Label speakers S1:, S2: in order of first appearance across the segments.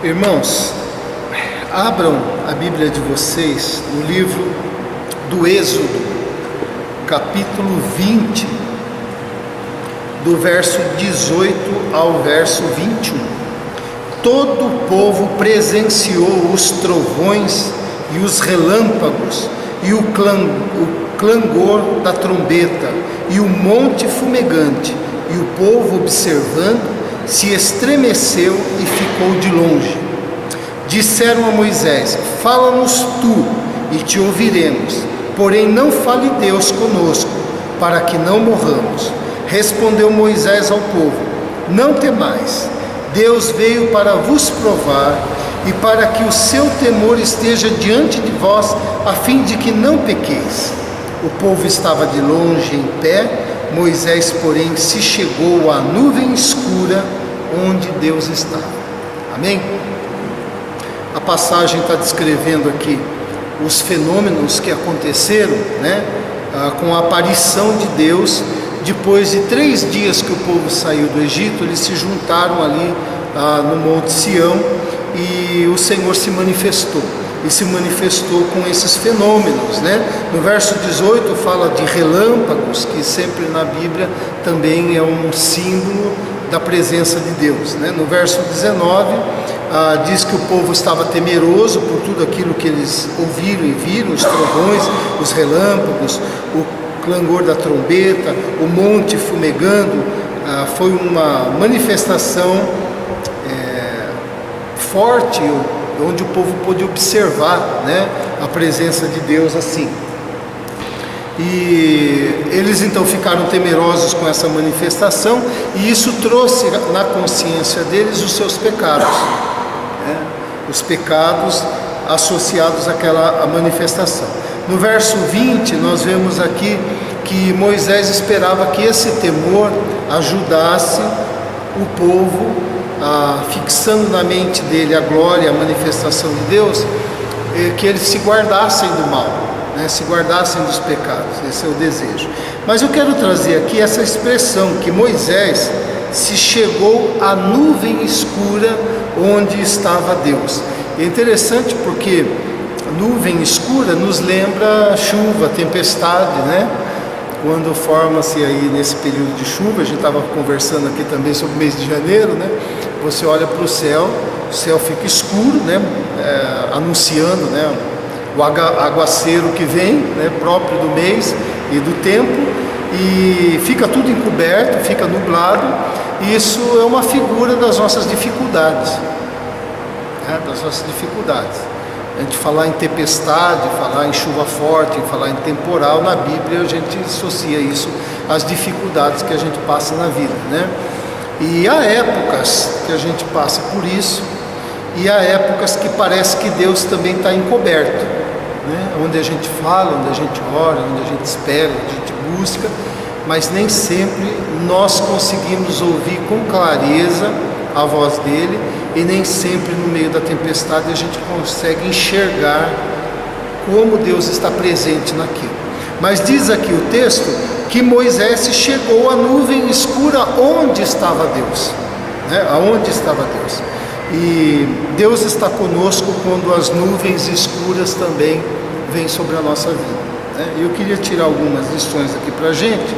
S1: Irmãos, abram a Bíblia de vocês no livro do Êxodo, capítulo 20, do verso 18 ao verso 21. Todo o povo presenciou os trovões e os relâmpagos e o clangor da trombeta e o monte fumegante, e o povo, observando, se estremeceu e ficou de longe. Disseram a Moisés: fala-nos tu e te ouviremos, porém não fale Deus conosco, para que não morramos. Respondeu Moisés ao povo: não temais, Deus veio para vos provar e para que o seu temor esteja diante de vós, a fim de que não pequeis. O povo estava de longe em pé. Moisés, porém, se chegou à nuvem escura onde Deus estava. Amém? A passagem está descrevendo aqui os fenômenos que aconteceram, com a aparição de Deus. Depois de 3 dias que o povo saiu do Egito, eles se juntaram ali no Monte Sião, e o Senhor se manifestou. E se manifestou com esses fenômenos, No verso 18 fala de relâmpagos, que sempre na Bíblia também é um símbolo da presença de Deus, No verso 19 diz que o povo estava temeroso por tudo aquilo que eles ouviram e viram, os trovões, os relâmpagos, o clangor da trombeta, o monte fumegando. Foi uma manifestação forte, onde o povo pôde observar, a presença de Deus assim. E eles então ficaram temerosos com essa manifestação, e isso trouxe na consciência deles os seus pecados, os pecados associados àquela manifestação. No verso 20 nós vemos aqui que Moisés esperava que esse temor ajudasse o povo, fixando na mente dele a glória, a manifestação de Deus, que eles se guardassem do mal, se guardassem dos pecados. Esse é o desejo. Mas eu quero trazer aqui essa expressão, que Moisés se chegou à nuvem escura onde estava Deus. É interessante porque nuvem escura nos lembra chuva, tempestade, Quando forma-se aí nesse período de chuva, a gente estava conversando aqui também sobre o mês de janeiro, Você olha para o céu fica escuro, anunciando, o aguaceiro que vem, próprio do mês e do tempo, e fica tudo encoberto, fica nublado. E isso é uma figura das nossas dificuldades, A gente falar em tempestade, falar em chuva forte, falar em temporal, na Bíblia a gente associa isso às dificuldades que a gente passa na vida, E há épocas que a gente passa por isso, e há épocas que parece que Deus também está encoberto, Onde a gente fala, onde a gente ora, onde a gente espera, onde a gente busca, mas nem sempre nós conseguimos ouvir com clareza a voz dele, e nem sempre no meio da tempestade a gente consegue enxergar como Deus está presente naquilo. Mas diz aqui o texto que Moisés chegou à nuvem escura onde estava Deus, aonde estava Deus. E Deus está conosco quando as nuvens escuras também vêm sobre a nossa vida, Eu queria tirar algumas lições aqui para a gente.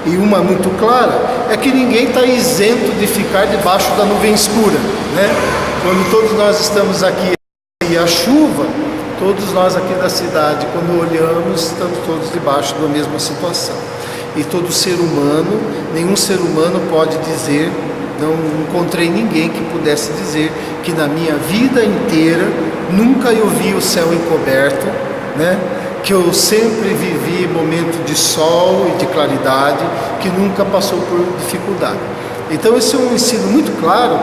S1: E uma muito clara é que ninguém está isento de ficar debaixo da nuvem escura, Quando todos nós estamos aqui e a chuva, todos nós aqui da cidade, quando olhamos, estamos todos debaixo da mesma situação. E todo ser humano, nenhum ser humano pode dizer, não encontrei ninguém que pudesse dizer que na minha vida inteira nunca eu vi o céu encoberto, que eu sempre vivi momento de sol e de claridade, que nunca passou por dificuldade. Então esse é um ensino muito claro,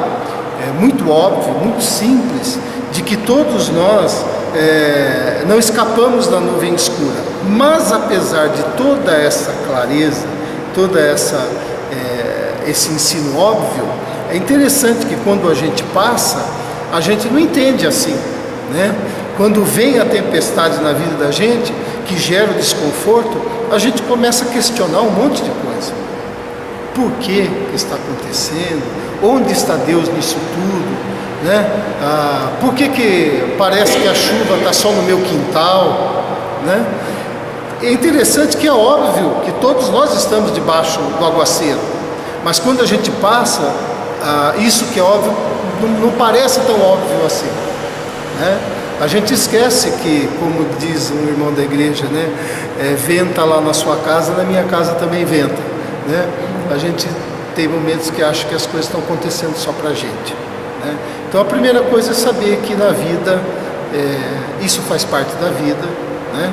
S1: muito óbvio, muito simples, de que todos nós não escapamos da nuvem escura. Mas apesar de toda essa clareza, esse ensino óbvio, é interessante que quando a gente passa, a gente não entende assim, Quando vem a tempestade na vida da gente, que gera o desconforto, a gente começa a questionar um monte de coisa. Por que está acontecendo? Onde está Deus nisso tudo? né? Por que parece que a chuva está só no meu quintal, né? É interessante que é óbvio que todos nós estamos debaixo do aguaceiro, mas quando a gente passa, isso que é óbvio não parece tão óbvio assim, né? A gente esquece que, como diz um irmão da igreja, né? Venta lá na sua casa, na minha casa também venta, né? A gente tem momentos que acha que as coisas estão acontecendo só pra gente, né? Então a primeira coisa é saber que na vida, isso faz parte da vida, né?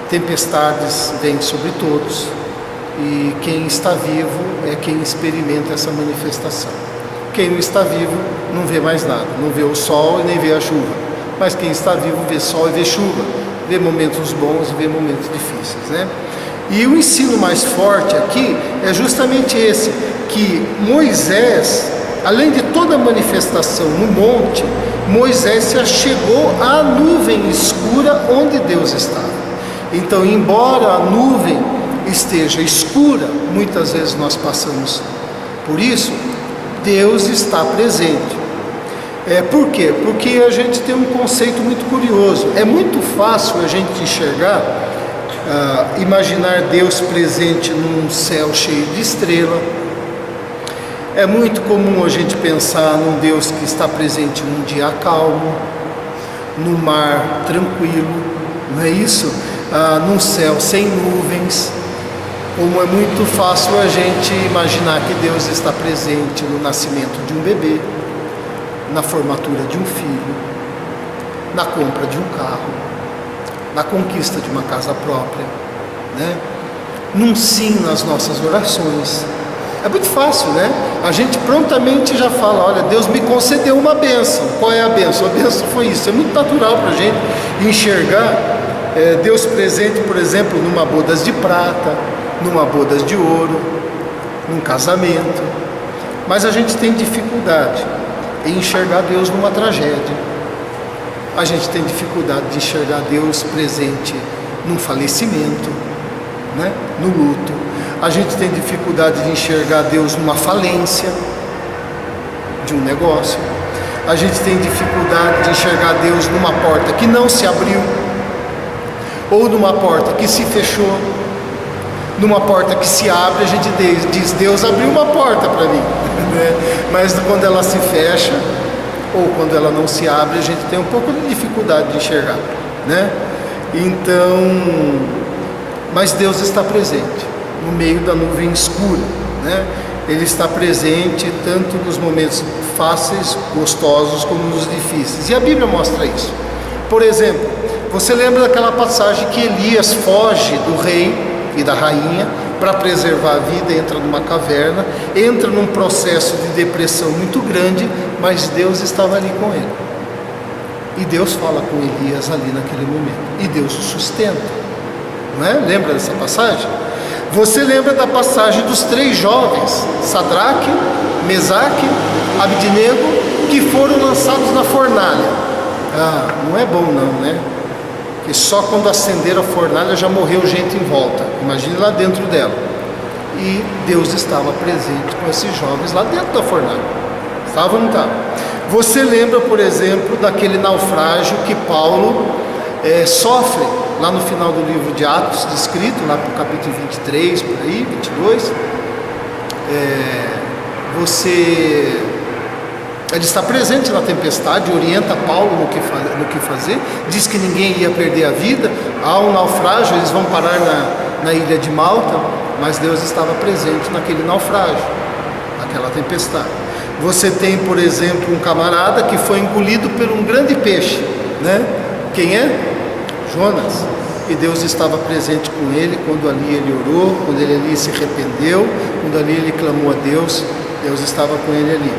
S1: Tempestades vêm sobre todos, e quem está vivo é quem experimenta essa manifestação. Quem não está vivo não vê mais nada, não vê o sol e nem vê a chuva, mas quem está vivo vê sol e vê chuva, vê momentos bons e vê momentos difíceis, né? E o ensino mais forte aqui é justamente esse, que Moisés, além de toda a manifestação no monte, Moisés se achegou à nuvem escura onde Deus estava. Então, embora a nuvem esteja escura, muitas vezes nós passamos por isso, Deus está presente. Por quê? Porque a gente tem um conceito muito curioso. É muito fácil a gente enxergar, imaginar Deus presente num céu cheio de estrela. É muito comum a gente pensar num Deus que está presente num dia calmo, no mar tranquilo, não é isso? Num céu sem nuvens. Como é muito fácil a gente imaginar que Deus está presente no nascimento de um bebê, na formatura de um filho, na compra de um carro, na conquista de uma casa própria, né? Num sim nas nossas orações. É muito fácil, né? A gente prontamente já fala, olha, Deus me concedeu uma bênção. Qual é a bênção? A bênção foi isso. É muito natural para a gente enxergar Deus presente, por exemplo, numa bodas de prata, numa bodas de ouro, num casamento. Mas a gente tem dificuldade em enxergar Deus numa tragédia. A gente tem dificuldade de enxergar Deus presente num falecimento, né? No luto. A gente tem dificuldade de enxergar Deus numa falência de um negócio. A gente tem dificuldade de enxergar Deus numa porta que não se abriu, ou numa porta que se fechou. Numa porta que se abre, a gente diz, Deus abriu uma porta para mim, né? Mas quando ela se fecha, ou quando ela não se abre, a gente tem um pouco de dificuldade de enxergar, né? Então, mas Deus está presente no meio da nuvem escura, né? Ele está presente tanto nos momentos fáceis, gostosos, como nos difíceis. E a Bíblia mostra isso. Por exemplo, você lembra daquela passagem que Elias foge do rei e da rainha para preservar a vida, entra numa caverna, entra num processo de depressão muito grande, mas Deus estava ali com ele. E Deus fala com Elias ali naquele momento. E Deus o sustenta. Não é? Lembra dessa passagem? Você lembra da passagem dos 3 jovens, Sadraque, Mesaque, Abidnego, que foram lançados na fornalha. Não é bom não, né? E só quando acenderam a fornalha já morreu gente em volta. Imagine lá dentro dela. E Deus estava presente com esses jovens lá dentro da fornalha. Estava ou não estava? Você lembra, por exemplo, daquele naufrágio que Paulo sofre lá no final do livro de Atos, descrito lá para o capítulo 23, por aí, 22. Ele está presente na tempestade, orienta Paulo no que fazer, diz que ninguém ia perder a vida. Há um naufrágio, eles vão parar na ilha de Malta, mas Deus estava presente naquele naufrágio, naquela tempestade. Você tem, por exemplo, um camarada que foi engolido por um grande peixe, né? Quem é? Jonas. E Deus estava presente com ele quando ali ele orou, quando ele ali se arrependeu, quando ali ele clamou a Deus, Deus estava com ele ali.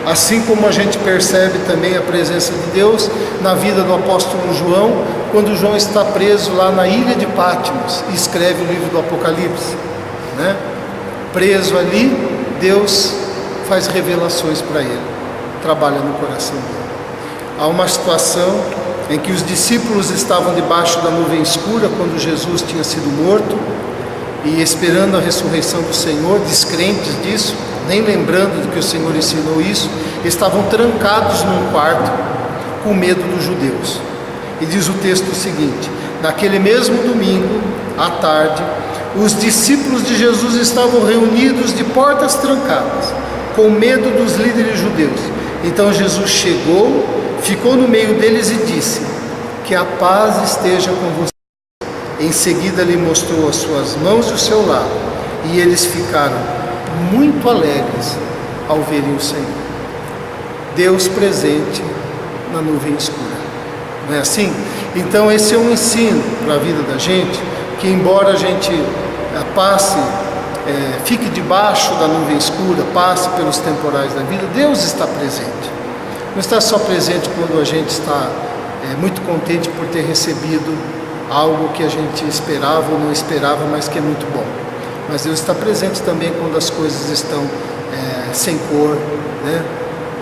S1: Assim como a gente percebe também a presença de Deus na vida do apóstolo João, quando João está preso lá na ilha de Patmos e escreve o livro do Apocalipse, né? Preso ali, Deus faz revelações para ele, trabalha no coração dele. Há uma situação em que os discípulos estavam debaixo da nuvem escura quando Jesus tinha sido morto, e esperando a ressurreição do Senhor, descrentes disso, nem lembrando do que o Senhor ensinou isso, estavam trancados num quarto com medo dos judeus. E diz o texto o seguinte: naquele mesmo domingo, à tarde, os discípulos de Jesus estavam reunidos de portas trancadas, com medo dos líderes judeus. Então Jesus chegou, ficou no meio deles e disse: que a paz esteja com você. Em seguida lhe mostrou as suas mãos e o seu lado, e eles ficaram muito alegres ao verem o Senhor. Deus presente na nuvem escura. Não é assim? Então esse é um ensino para a vida da gente, que embora a gente fique debaixo da nuvem escura, passe pelos temporais da vida, Deus está presente. Não está só presente quando a gente está muito contente por ter recebido algo que a gente esperava ou não esperava, mas que é muito bom. Mas Deus está presente também quando as coisas estão sem cor, né?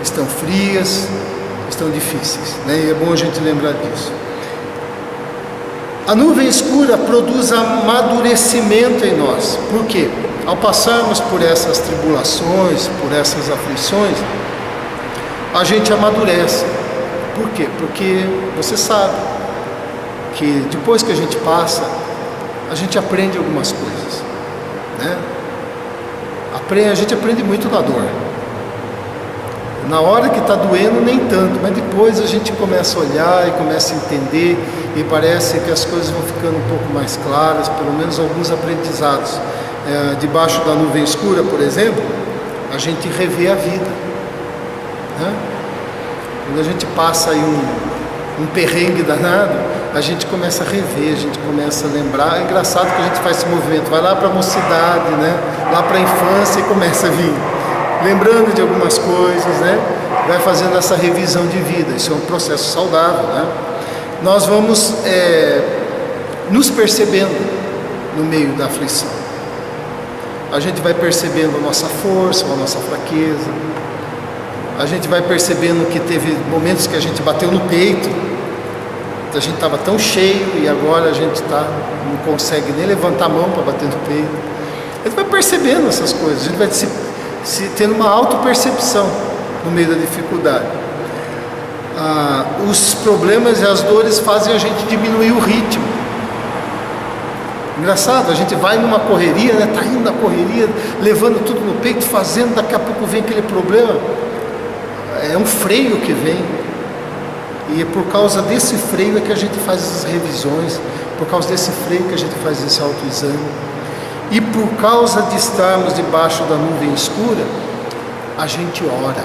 S1: Estão frias, estão difíceis, né? E é bom a gente lembrar disso. A nuvem escura produz amadurecimento em nós. Por quê? Ao passarmos por essas tribulações, por essas aflições, a gente amadurece. Por quê? Porque você sabe que depois que a gente passa, a gente aprende algumas coisas, né? A gente aprende muito na dor. Na hora que está doendo, nem tanto, mas depois a gente começa a olhar e começa a entender, e parece que as coisas vão ficando um pouco mais claras, pelo menos alguns aprendizados. Debaixo da nuvem escura, por exemplo, a gente revê a vida, né? Quando a gente passa aí um perrengue danado, a gente começa a rever, a gente começa a lembrar. É engraçado que a gente faz esse movimento, vai lá para a mocidade, né? Lá para a infância e começa a vir lembrando de algumas coisas, né? Vai fazendo essa revisão de vida. Isso é um processo saudável, né? Nós vamos nos percebendo no meio da aflição. A gente vai percebendo a nossa força, a nossa fraqueza. A gente vai percebendo que teve momentos que a gente bateu no peito, a gente estava tão cheio e agora a gente não consegue nem levantar a mão para bater no peito. A gente vai percebendo essas coisas, a gente vai tendo uma autopercepção no meio da dificuldade. Os problemas e as dores fazem a gente diminuir o ritmo. Engraçado, a gente vai numa correria, né? Tá indo na correria, levando tudo no peito, fazendo, daqui a pouco vem aquele problema. É um freio que vem. E é por causa desse freio é que a gente faz essas revisões, por causa desse freio que a gente faz esse autoexame. E por causa de estarmos debaixo da nuvem escura, a gente ora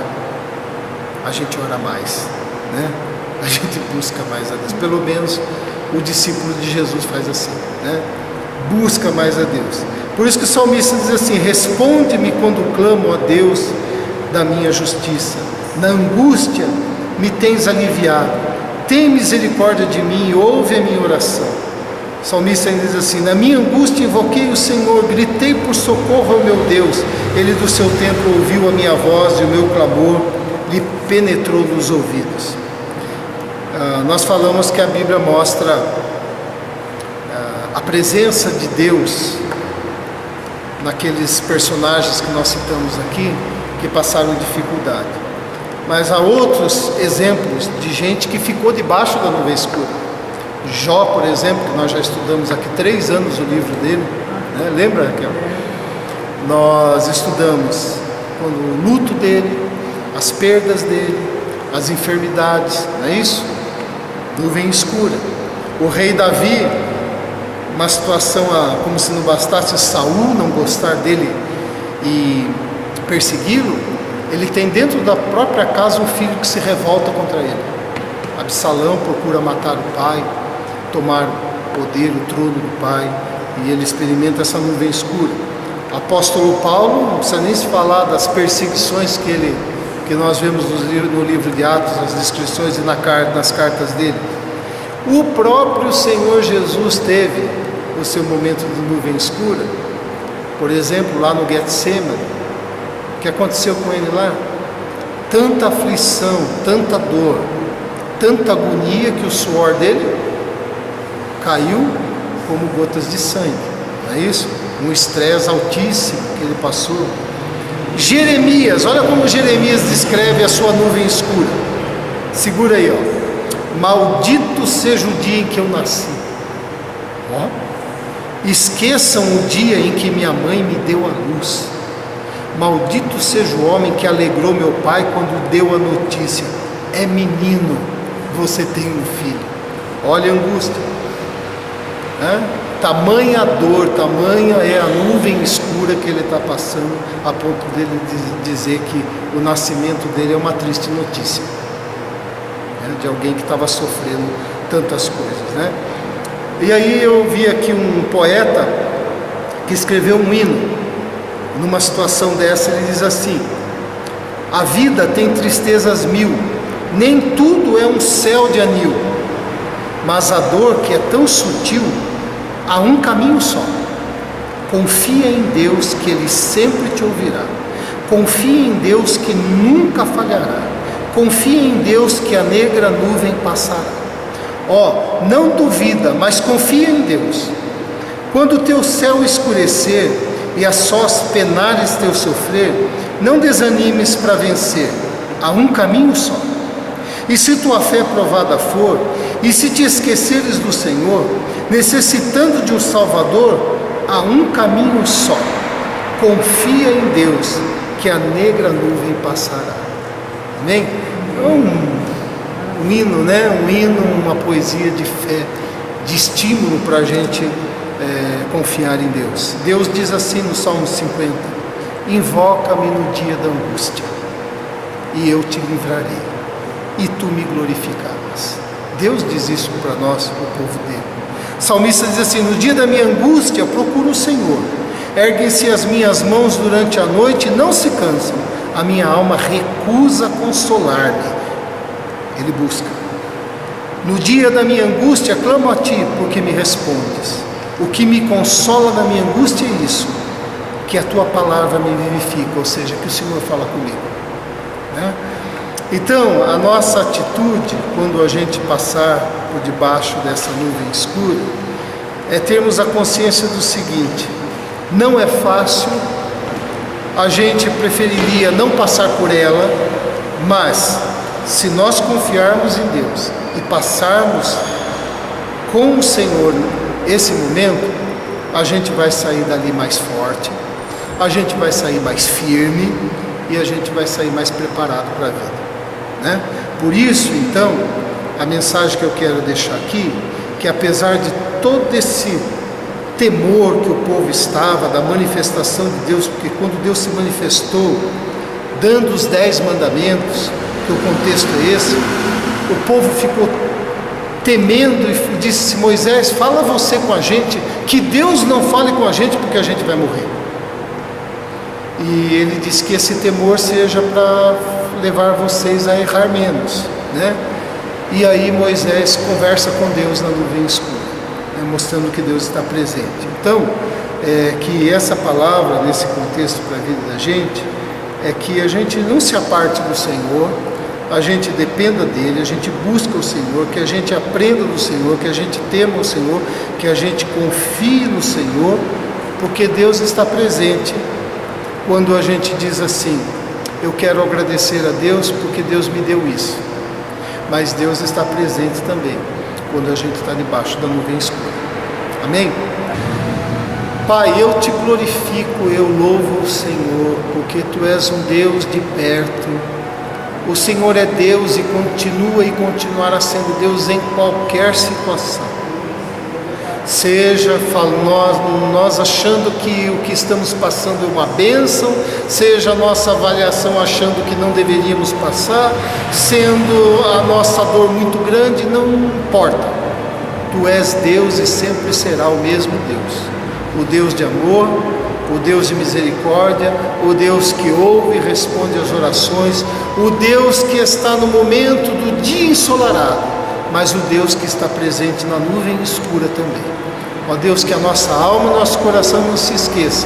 S1: mais, né? A gente busca mais a Deus. Pelo menos o discípulo de Jesus faz assim, né? Busca mais a Deus. Por isso que o salmista diz assim: responde-me quando clamo a Deus da minha justiça. Na angústia me tens aliviado. Tem misericórdia de mim e ouve a minha oração. O salmista ainda diz assim: na minha angústia invoquei o Senhor, gritei por socorro ao meu Deus. Ele do seu templo ouviu a minha voz e o meu clamor lhe penetrou nos ouvidos. Nós falamos que a Bíblia mostra a presença de Deus naqueles personagens que nós citamos aqui, que passaram dificuldade. Mas há outros exemplos de gente que ficou debaixo da nuvem escura. Jó, por exemplo, que nós já estudamos aqui 3 anos o livro dele, né? Lembra, Raquel? Nós estudamos o luto dele, as perdas dele, as enfermidades, não é isso? Nuvem escura. O rei Davi, uma situação como se não bastasse Saul não gostar dele e persegui-lo, ele tem dentro da própria casa um filho que se revolta contra ele. Absalão procura matar o pai, tomar o poder, o trono do pai, e ele experimenta essa nuvem escura. O apóstolo Paulo, não precisa nem se falar das perseguições que nós vemos no livro de Atos, as descrições e nas cartas dele. O próprio Senhor Jesus teve o seu momento de nuvem escura, por exemplo, lá no Getsemane. O que aconteceu com ele lá? Tanta aflição, tanta dor, tanta agonia que o suor dele caiu como gotas de sangue, não é isso? Um estresse altíssimo que ele passou. Jeremias, olha como Jeremias descreve a sua nuvem escura. Segura aí, ó. Maldito seja o dia em que eu nasci. Ó. Esqueçam o dia em que minha mãe me deu a luz. Maldito seja o homem que alegrou meu pai quando deu a notícia: é menino, você tem um filho. Olha a angústia. Tamanha dor, tamanha é a nuvem escura que ele está passando, a ponto dele dizer que o nascimento dele é uma triste notícia, de alguém que estava sofrendo tantas coisas, E aí eu vi aqui um poeta que escreveu um hino. Numa situação dessa ele diz assim: a vida tem tristezas mil, nem tudo é um céu de anil, mas a dor que é tão sutil, há um caminho só. Confia em Deus que Ele sempre te ouvirá. Confia em Deus que nunca falhará. Confia em Deus que a negra nuvem passará. Não duvida, mas confia em Deus. Quando o teu céu escurecer e a sós penares teu sofrer, não desanimes para vencer. Há um caminho só. E se tua fé provada for, e se te esqueceres do Senhor, necessitando de um Salvador, há um caminho só. Confia em Deus, que a negra nuvem passará. Amém? Um hino, Um hino, uma poesia de fé, de estímulo para a gente confiar em Deus. Deus diz assim no Salmo 50: invoca-me no dia da angústia, e eu te livrarei, e tu me glorificarás. Deus diz isso para nós, para o povo dele. O salmista diz assim: no dia da minha angústia procuro o Senhor, erguem-se as minhas mãos durante a noite e não se cansam, a minha alma recusa consolar-me. Ele busca. No dia da minha angústia clamo a ti, porque me respondes. O que me consola na minha angústia é isso, que a tua palavra me vivifica, ou seja, que o Senhor fala comigo, Então, a nossa atitude, quando a gente passar por debaixo dessa nuvem escura, é termos a consciência do seguinte: não é fácil, a gente preferiria não passar por ela, mas se nós confiarmos em Deus e passarmos com o Senhor esse momento, a gente vai sair dali mais forte, a gente vai sair mais firme e a gente vai sair mais preparado para a vida, Por isso, então, a mensagem que eu quero deixar aqui, que apesar de todo esse temor que o povo estava, da manifestação de Deus, porque quando Deus se manifestou, dando os 10 mandamentos, que o contexto é esse, o povo ficou temendo e disse: Moisés, fala você com a gente, que Deus não fale com a gente, porque a gente vai morrer. E ele disse que esse temor seja para levar vocês a errar menos, E aí Moisés conversa com Deus na nuvem escura, mostrando que Deus está presente. Então, que essa palavra, nesse contexto para a vida da gente, é que a gente não se aparte do Senhor, a gente dependa dele, a gente busca o Senhor, que a gente aprenda do Senhor, que a gente tema o Senhor, que a gente confie no Senhor, porque Deus está presente. Quando a gente diz assim: eu quero agradecer a Deus porque Deus me deu isso, mas Deus está presente também quando a gente está debaixo da nuvem escura. Amém? Pai, eu te glorifico, eu louvo o Senhor, porque Tu és um Deus de perto. O Senhor é Deus e continua e continuará sendo Deus em qualquer situação. Seja nós achando que o que estamos passando é uma bênção, seja a nossa avaliação achando que não deveríamos passar, sendo a nossa dor muito grande, não importa. Tu és Deus e sempre será o mesmo Deus. O Deus de amor, o Deus de misericórdia, o Deus que ouve e responde às orações, o Deus que está no momento do dia ensolarado, mas o Deus que está presente na nuvem escura também. Ó Deus, que a nossa alma e nosso coração não se esqueça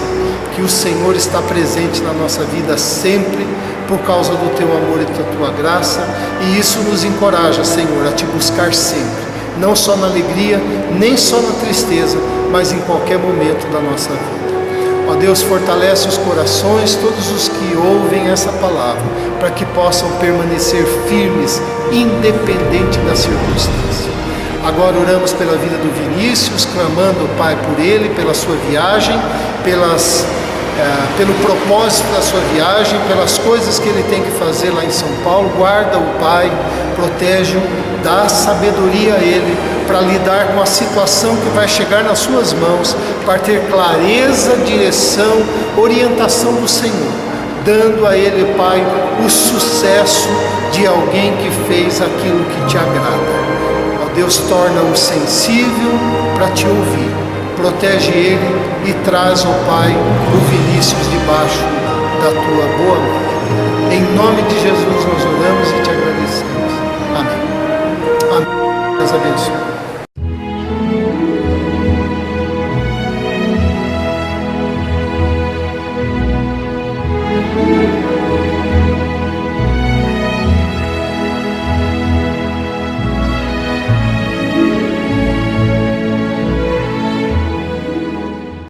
S1: que o Senhor está presente na nossa vida sempre, por causa do Teu amor e da Tua graça, e isso nos encoraja, Senhor, a Te buscar sempre, não só na alegria, nem só na tristeza, mas em qualquer momento da nossa vida. Ó Deus, fortalece os corações, todos os que ouvem essa palavra, para que possam permanecer firmes, independente da circunstância. Agora oramos pela vida do Vinícius, clamando, Pai, por ele, pela sua viagem, pelo propósito da sua viagem, pelas coisas que ele tem que fazer lá em São Paulo. Guarda o Pai, protege-o, dá sabedoria a ele para lidar com a situação que vai chegar nas suas mãos, para ter clareza, direção, orientação do Senhor, dando a ele, Pai, o sucesso de alguém que fez aquilo que te agrada. Ó Deus, torna-o sensível para te ouvir. Protege ele e traz, ó Pai, o Vinícius debaixo da tua boa mão. Em nome de Jesus nós oramos e te agradecemos. Amém. Amém. Deus abençoe.